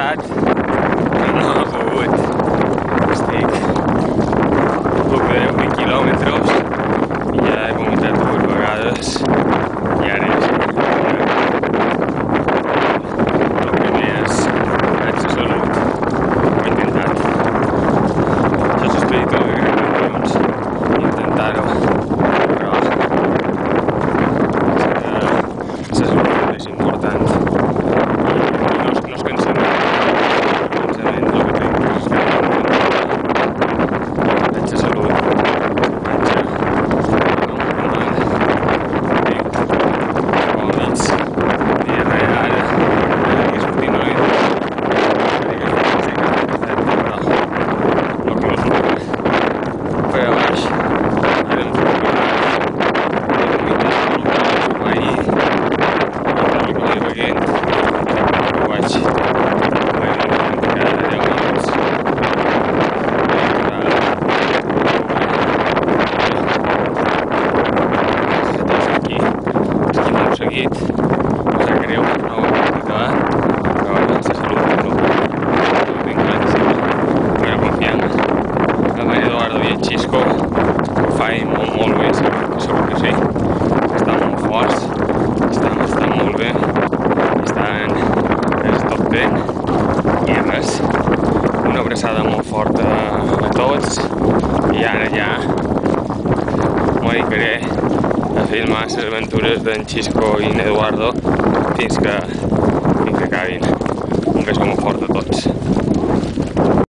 intentat, però no ha pogut. Estic a poc de 10 quilòmetres i ja he vomitat 2 vegades i ara ja sé. El primer és haig de salut. Ho he intentat. Això és l'esperit de les grans campions. Intentar-ho. Però la salut és important. No es cansament. El cansament és el que tinc. Haig de salut. Seguit, em sap greu, no ho puc acabar, però bueno, la salut no tinc claríssima, però confiem en Eduardo i en Xisco, que ho faig molt bé, segur que sí, estan molt forts, estan molt bé, estan en el top 10 i res, una abraçada molt forta a tots i ara ja m'ho dedicaré a filmar les aventures d'en Xisco i en Eduardo fins que acabin. Un bes molt fort a tots.